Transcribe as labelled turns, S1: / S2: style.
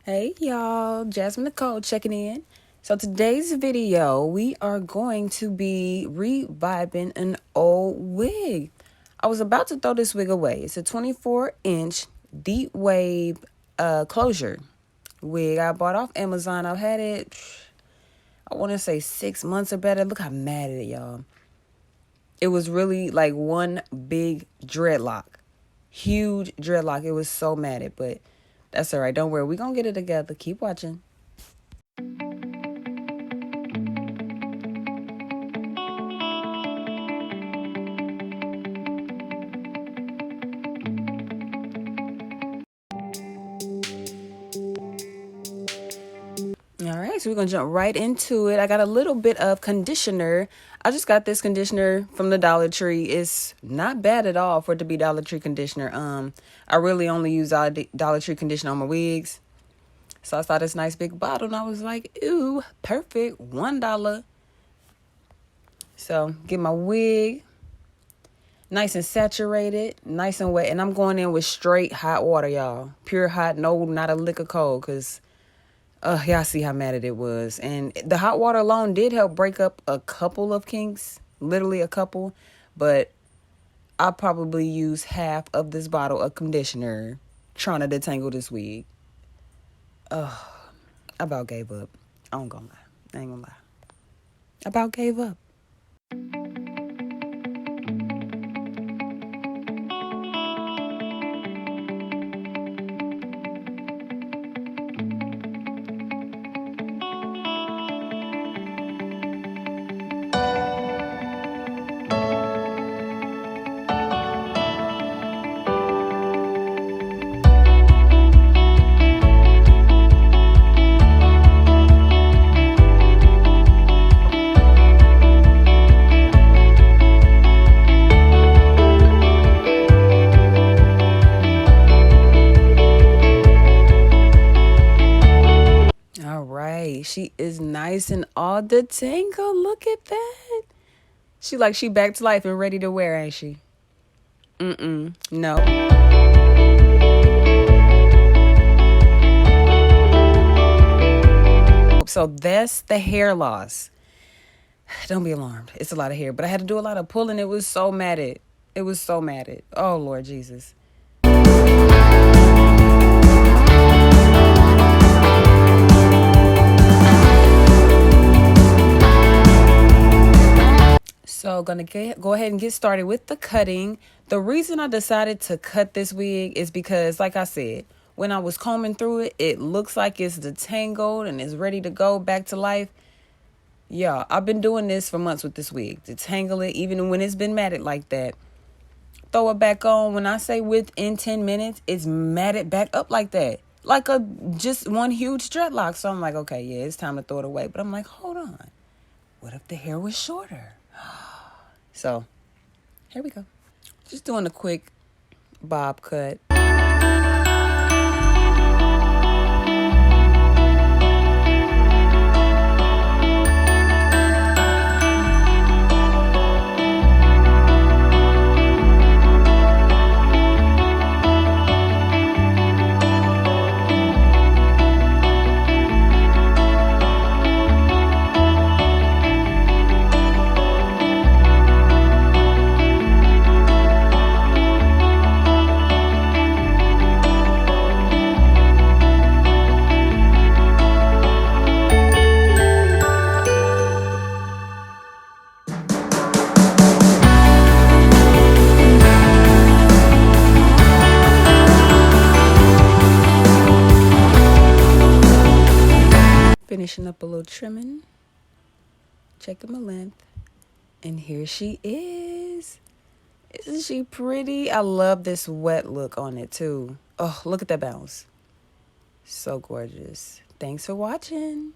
S1: Hey y'all, Jasmine Nicole checking in. So today's video, we are going to be reviving an old wig. I was about to throw this wig away. It's a 24-inch deep wave closure wig I bought off Amazon. I've had it, I want to say 6 months or better. Look how mad at it, y'all. It was really like one big dreadlock. Huge dreadlock. It was so mad, but that's all right. Don't worry. We're going to get it together. Keep watching. All right, so we're going to jump right into it. I got a little bit of conditioner. I just got this conditioner from the Dollar Tree. It's not bad at all for it to be Dollar Tree conditioner. I really only use Dollar Tree conditioner on my wigs. So I saw this nice big bottle and I was like, ooh, perfect, $1. So get my wig nice and saturated, nice and wet. And I'm going in with straight hot water, y'all. Pure hot, no, not a lick of cold, because y'all see how mad it was. And the hot water alone did help break up a couple of kinks, literally a couple. But I probably used half of this bottle of conditioner trying to detangle this wig. I about gave up. I ain't gonna lie. I ain't gonna lie. I about gave up. All right, she is nice and all detangled. Look at that. She back to life and ready to wear, ain't she? No. So that's the hair loss. Don't be alarmed. It's a lot of hair, but I had to do a lot of pulling. It was so matted. It was so matted. Oh, Lord Jesus. So gonna go ahead and get started with the cutting. The reason I decided to cut this wig is because, like I said, when I was combing through it, it looks like it's detangled and it's ready to go back to life. Yeah, I've been doing this for months with this wig. Detangle it, even when it's been matted like that. Throw it back on. When I say within 10 minutes, it's matted back up like that. Like just one huge dreadlock. So I'm like, okay, yeah, it's time to throw it away. But I'm like, hold on. What if the hair was shorter? So here we go. Just doing a quick bob cut. Finishing up a little trimming. Checking my length. And here she is. Isn't she pretty? I love this wet look on it too. Oh, look at that bounce. So gorgeous. Thanks for watching.